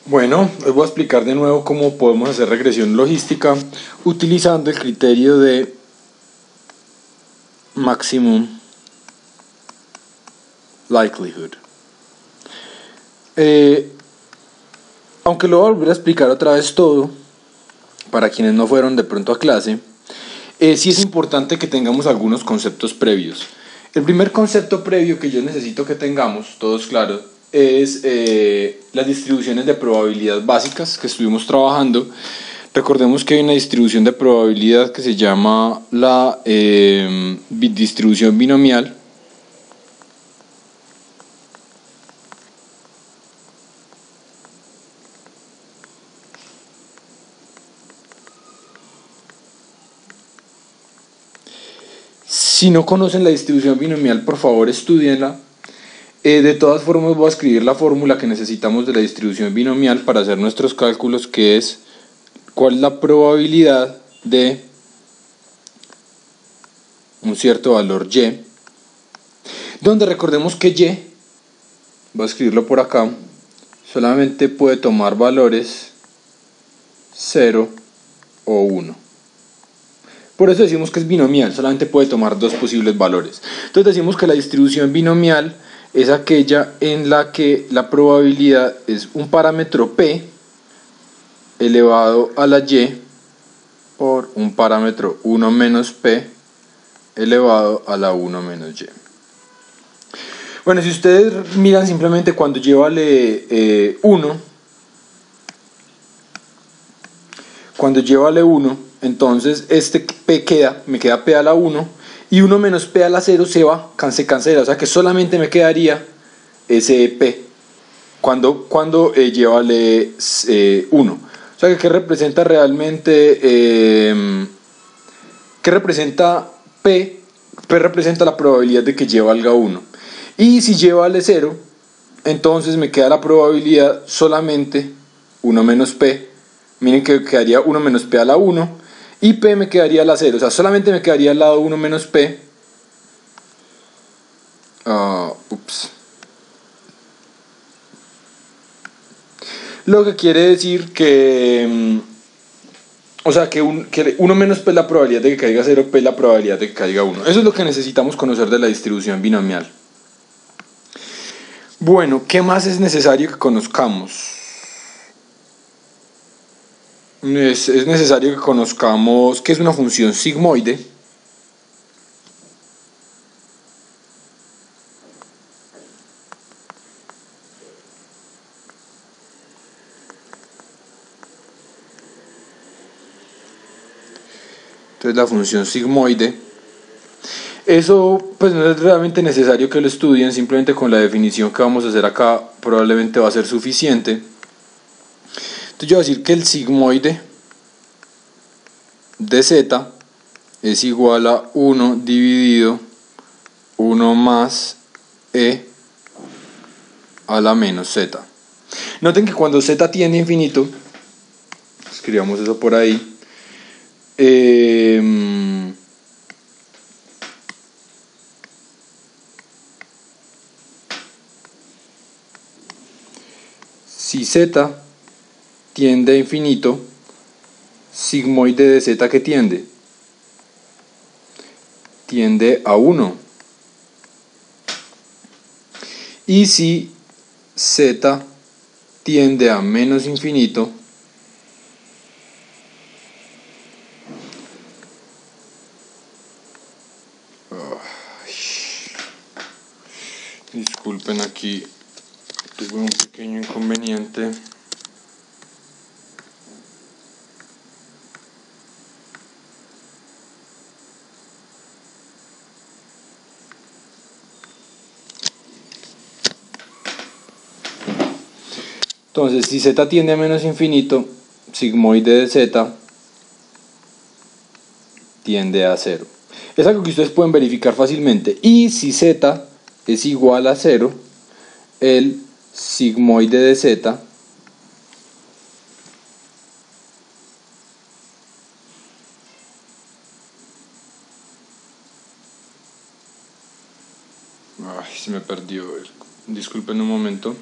Bueno, les voy a explicar de nuevo cómo podemos hacer regresión logística utilizando el criterio de maximum likelihood. Aunque lo voy a volver a explicar otra vez todo, para quienes no fueron de pronto a clase, sí es importante que tengamos algunos conceptos previos. El primer concepto previo que yo necesito que tengamos, todos claros, es las distribuciones de probabilidad básicas que estuvimos trabajando. Recordemos que hay una distribución de probabilidad que se llama la distribución binomial. Si no conocen la distribución binomial, por favor estudienla. De todas formas voy a escribir la fórmula que necesitamos de la distribución binomial para hacer nuestros cálculos, que es cuál es la probabilidad de un cierto valor y, donde recordemos que y, voy a escribirlo por acá, solamente puede tomar valores 0 o 1. Por eso decimos que es binomial, solamente puede tomar dos posibles valores. Entonces decimos que la distribución binomial es aquella en la que la probabilidad es un parámetro p elevado a la y por un parámetro 1 menos p elevado a la 1 menos y. Bueno, si ustedes miran simplemente cuando y vale 1, cuando y vale 1, entonces este p me queda p a la 1 y 1 menos p a la 0 se cancela, o sea que solamente me quedaría ese p cuando y vale 1. O sea que representa realmente, ¿qué representa p? P representa la probabilidad de que y valga 1. Y si y vale 0, entonces me queda la probabilidad solamente 1 menos p. Miren que quedaría 1 menos p a la 1 y p me quedaría a la 0. O sea, solamente me quedaría al lado 1 menos p. Lo que quiere decir que, o sea, que 1 menos p es la probabilidad de que caiga 0, p es la probabilidad de que caiga 1. Eso es lo que necesitamos conocer de la distribución binomial. Bueno, ¿qué más es necesario que conozcamos? Es necesario que conozcamos qué es una función sigmoide. Entonces la función sigmoide, eso pues no es realmente necesario que lo estudien, simplemente con la definición que vamos a hacer acá probablemente va a ser suficiente. Entonces yo voy a decir que el sigmoide de z es igual a 1 dividido 1 más e a la menos z. Noten que cuando z tiende a infinito, escribamos eso por ahí, si z tiende a infinito, sigmoide de z que tiende a 1. Y si z tiende a menos infinito, disculpen, aquí tuve un pequeño inconveniente. Entonces, si z tiende a menos infinito, sigmoide de z tiende a 0. Es algo que ustedes pueden verificar fácilmente. Y si z es igual a 0, el sigmoide de z se me perdió. Disculpen un momento.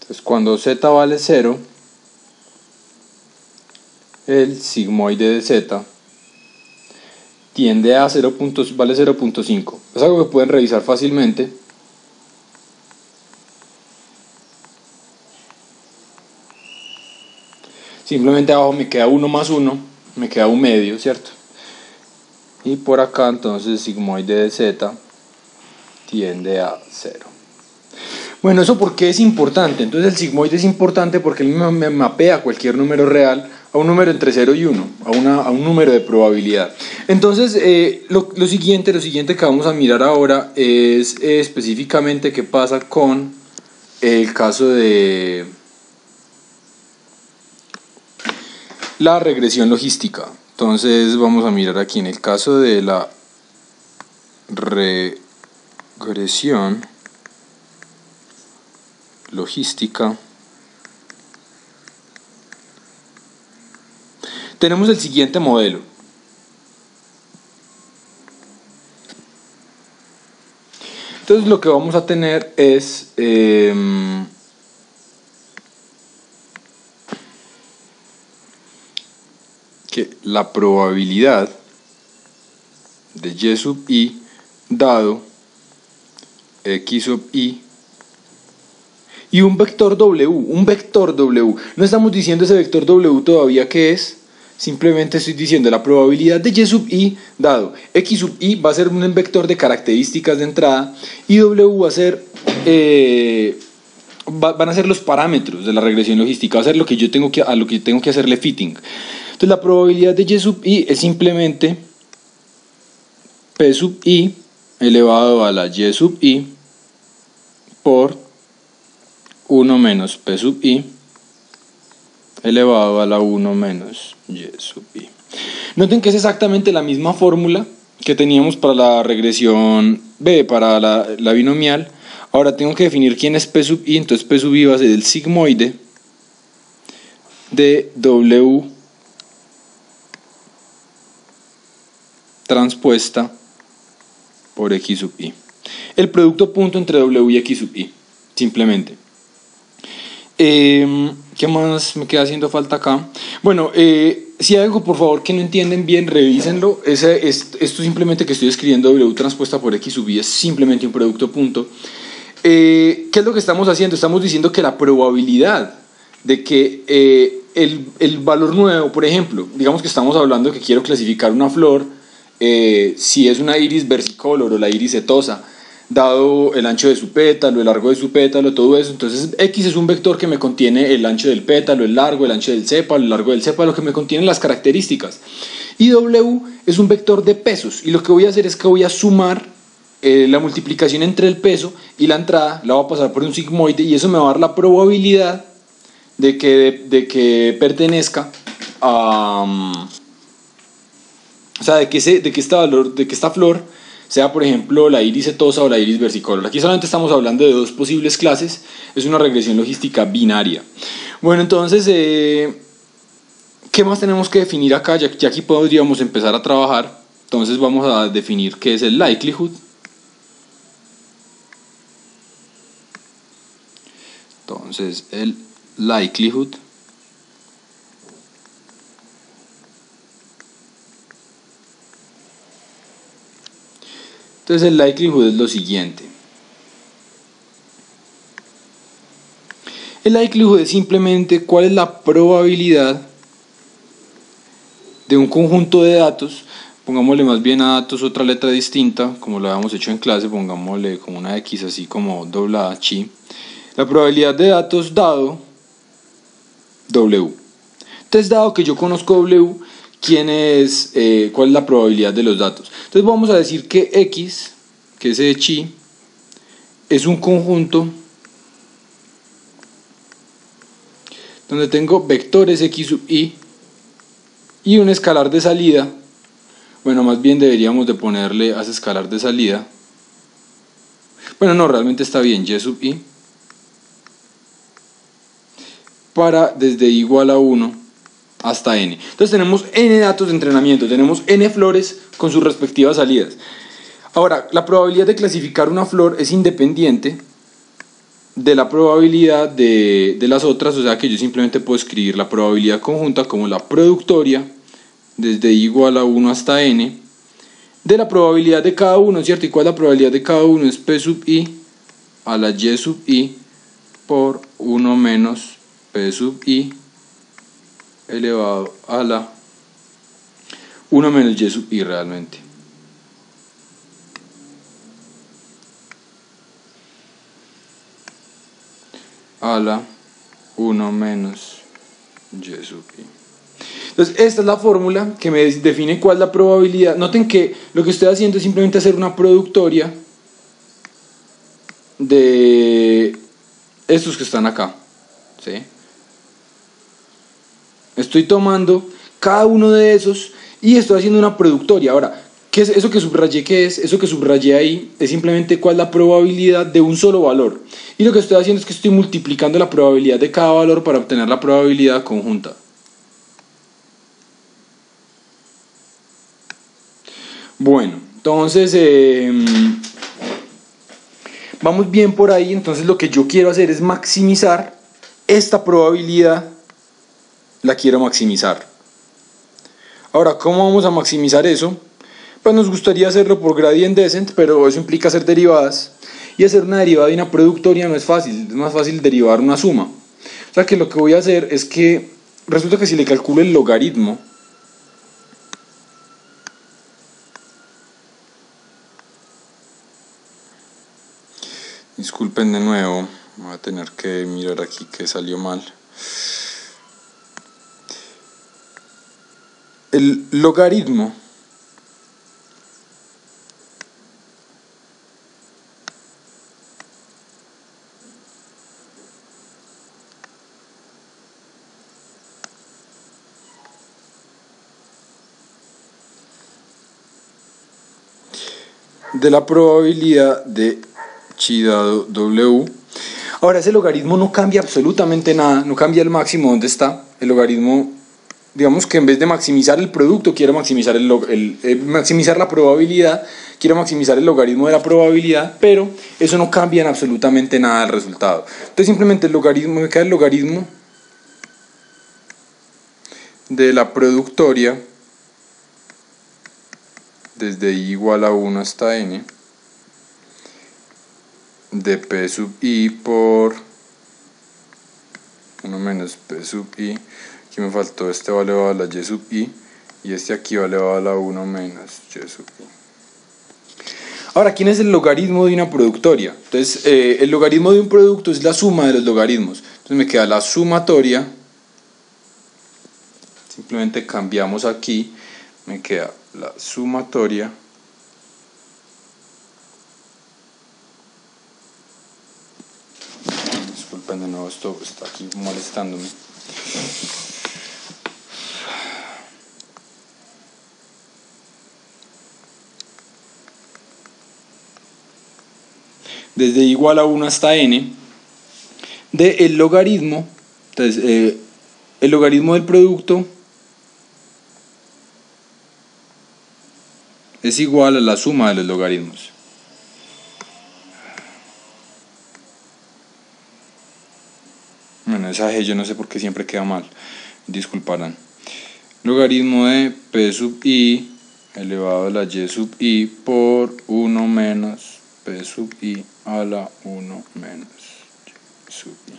Entonces cuando z vale 0, el sigmoide de z tiende a vale 0.5. Es algo que pueden revisar fácilmente. Simplemente abajo me queda 1 más 1, me queda 1 medio, ¿cierto? Y por acá entonces el sigmoide de z tiende a 0. Bueno, ¿eso por qué es importante? Entonces el sigmoide es importante porque él me mapea cualquier número real a un número entre 0 y 1, a un número de probabilidad. Entonces lo siguiente que vamos a mirar ahora es específicamente qué pasa con el caso de la regresión logística. Entonces vamos a mirar aquí en el caso de la regresión logística. Tenemos el siguiente modelo. Entonces lo que vamos a tener es que la probabilidad de y sub i dado x sub i y un vector w. No estamos diciendo ese vector w todavía qué es, simplemente estoy diciendo la probabilidad de y sub i dado x sub i va a ser un vector de características de entrada y w va a ser van a ser los parámetros de la regresión logística, va a ser lo que yo tengo que hacerle fitting. Entonces la probabilidad de y sub i es simplemente p sub i elevado a la y sub i por 1 menos p sub i elevado a la 1 menos y sub i. Noten que es exactamente la misma fórmula que teníamos para la regresión para la binomial. Ahora tengo que definir quién es p sub i, entonces p sub i va a ser el sigmoide de w transpuesta por x sub i. El producto punto entre w y x sub i, simplemente. ¿Qué más me queda haciendo falta acá? Bueno, si hay algo por favor que no entienden bien, revísenlo. Esto simplemente que estoy escribiendo w transpuesta por x sub i es simplemente un producto punto. ¿Qué es lo que estamos haciendo? Estamos diciendo que la probabilidad de que el valor nuevo, por ejemplo, digamos que estamos hablando que quiero clasificar una flor, si es una iris versicolor o la iris setosa, dado el ancho de su pétalo, el largo de su pétalo, todo eso. Entonces x es un vector que me contiene el ancho del pétalo, el largo, el ancho del sépalo, el largo del sépalo, que me contiene las características. Y w es un vector de pesos, y lo que voy a hacer es que voy a sumar la multiplicación entre el peso y la entrada, la voy a pasar por un sigmoide, y eso me va a dar la probabilidad de que pertenezca a o sea, de que esta flor sea, por ejemplo, la iris setosa o la iris versicolor. Aquí solamente estamos hablando de dos posibles clases, es una regresión logística binaria. Bueno, entonces, ¿qué más tenemos que definir acá? Ya aquí podríamos empezar a trabajar. Entonces vamos a definir qué es el likelihood. Entonces, el likelihood Entonces el likelihood es lo siguiente. El likelihood es simplemente cuál es la probabilidad de un conjunto de datos. Pongámosle más bien a datos otra letra distinta, como lo habíamos hecho en clase, pongámosle como una X así como doblada, chi. La probabilidad de datos dado W. Entonces, dado que yo conozco W, ¿cuál es la probabilidad de los datos? Entonces vamos a decir que X, que es de chi, es un conjunto donde tengo vectores X sub i y un escalar de salida. Bueno, más bien deberíamos de ponerle a ese escalar de salida. Bueno, no, realmente está bien, y sub i para desde igual a 1 hasta n. Entonces tenemos n datos de entrenamiento, tenemos n flores con sus respectivas salidas. Ahora, la probabilidad de clasificar una flor es independiente de la probabilidad de las otras, o sea que yo simplemente puedo escribir la probabilidad conjunta como la productoria desde i igual a 1 hasta n de la probabilidad de cada uno, ¿cierto? ¿Y cuál es la probabilidad de cada uno? Es p sub i a la y sub i por 1 menos p sub i elevado a la 1 menos y sub i realmente. A la 1 menos y sub i. Entonces esta es la fórmula que me define cuál es la probabilidad. Noten que lo que estoy haciendo es simplemente hacer una productoria de estos que están acá, ¿sí? Estoy tomando cada uno de esos y estoy haciendo una productoria. Ahora, ¿qué es eso que subrayé? ¿Qué es? Eso que subrayé ahí es simplemente cuál es la probabilidad de un solo valor. Y lo que estoy haciendo es que estoy multiplicando la probabilidad de cada valor para obtener la probabilidad conjunta. Bueno, entonces vamos bien por ahí. Entonces lo que yo quiero hacer es maximizar esta probabilidad, la quiero maximizar. Ahora, ¿cómo vamos a maximizar eso? Pues nos gustaría hacerlo por gradient descent, pero eso implica hacer derivadas. Y hacer una derivada de una productoria no es fácil, es más fácil derivar una suma. O sea que lo que voy a hacer es que resulta que si le calculo el logaritmo, disculpen de nuevo, voy a tener que mirar aquí que salió mal. El logaritmo de la probabilidad de chi dado w. Ahora ese logaritmo no cambia absolutamente nada, no cambia el máximo donde está. El logaritmo, digamos que en vez de maximizar el producto, quiero maximizar maximizar la probabilidad, quiero maximizar el logaritmo de la probabilidad, pero eso no cambia en absolutamente nada el resultado. Entonces simplemente el logaritmo, me queda el logaritmo de la productoria desde i igual a 1 hasta n de p sub i por 1 menos p sub i. Aquí me faltó este va elevado a la y sub i y este aquí va elevado a la 1 menos y sub i. Ahora, ¿quién es el logaritmo de una productoria? Entonces, el logaritmo de un producto es la suma de los logaritmos. Entonces me queda la sumatoria, simplemente cambiamos aquí, me queda la sumatoria disculpen de nuevo, esto está aquí molestándome. Desde igual a 1 hasta n de el logaritmo. Entonces el logaritmo del producto es igual a la suma de los logaritmos. Bueno, esa G yo no sé por qué siempre queda mal, disculparán. Logaritmo de p sub i elevado a la y sub i por 1 menos p sub i a la 1 menos y sub i.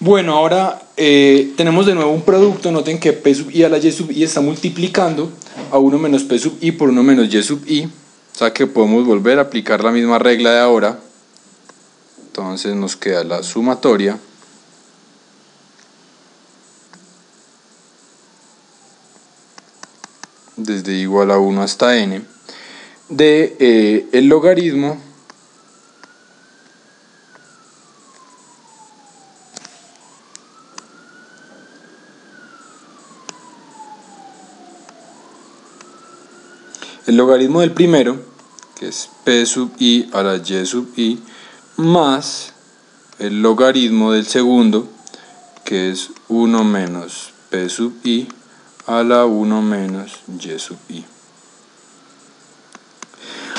Bueno, ahora tenemos de nuevo un producto. Noten que p sub i a la y sub i está multiplicando a 1 menos p sub i por 1 menos y sub i. O sea que podemos volver a aplicar la misma regla de ahora. Entonces nos queda la sumatoria desde igual a 1 hasta n de el logaritmo del primero, que es p sub i a la y sub i, más el logaritmo del segundo, que es 1 menos p sub i a la 1 menos y sub i.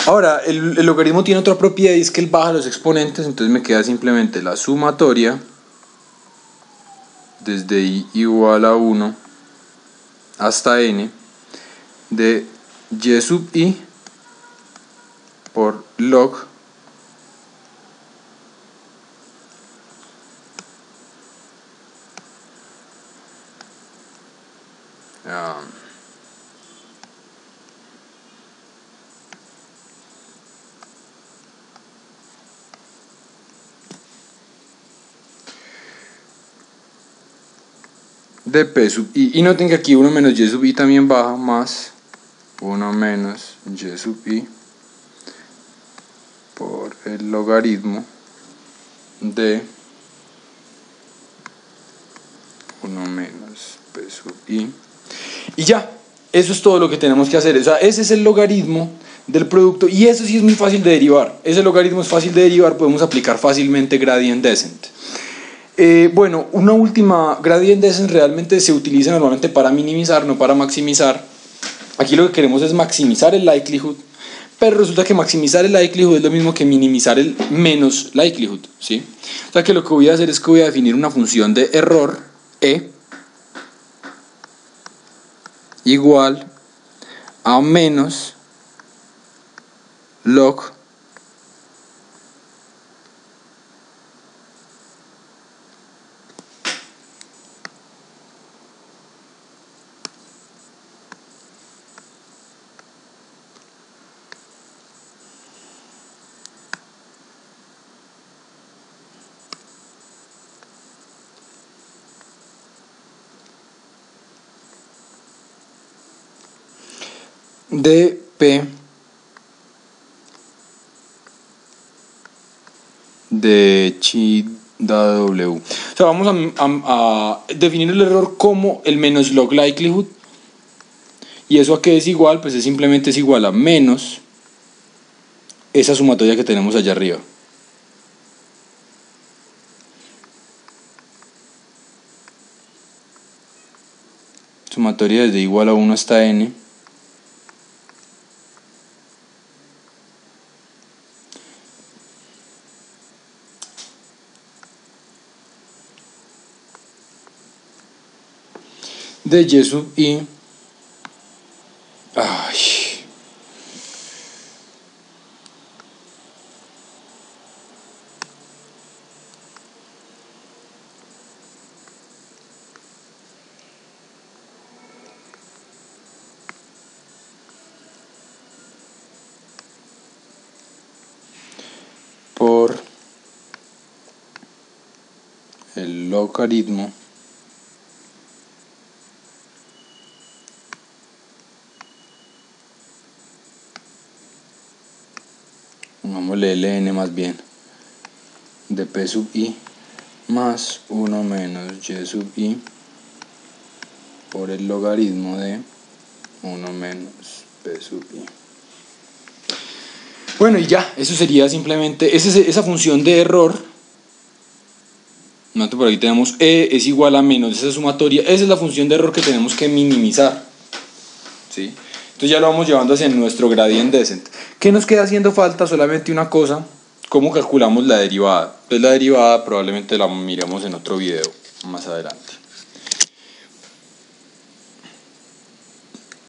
Ahora, el logaritmo tiene otra propiedad y es que él baja los exponentes, entonces me queda simplemente la sumatoria desde i igual a 1 hasta n de y sub i por log de p sub i. Y noten que aquí 1 menos y sub i también baja, más 1 menos y sub i por el logaritmo de 1 menos p sub i. Y ya, eso es todo lo que tenemos que hacer. O sea, ese es el logaritmo del producto y eso sí es muy fácil de derivar. Ese logaritmo es fácil de derivar, podemos aplicar fácilmente gradient descent. Bueno, una última, gradient descent realmente se utiliza normalmente para minimizar, no para maximizar. Aquí lo que queremos es maximizar el likelihood, pero resulta que maximizar el likelihood es lo mismo que minimizar el menos likelihood, ¿sí? O sea que lo que voy a hacer es que voy a definir una función de error e igual a menos log de p de chi dada w. O sea, vamos a definir el error como el menos log likelihood. ¿Y eso a qué es igual? Pues simplemente es igual a menos esa sumatoria que tenemos allá arriba. Sumatoria desde igual a 1 hasta n. De y sub i. Ay. Por el logaritmo pongámosle ln más bien de p sub i más 1 menos y sub i por el logaritmo de 1 menos p sub i. Bueno, y ya, eso sería simplemente esa función de error. Note por aquí tenemos e es igual a menos esa sumatoria. Esa es la función de error que tenemos que minimizar, ¿sí? Entonces ya lo vamos llevando hacia nuestro gradient descent. ¿Qué nos queda haciendo falta? Solamente una cosa: ¿cómo calculamos la derivada? Pues la derivada probablemente la miremos en otro video más adelante.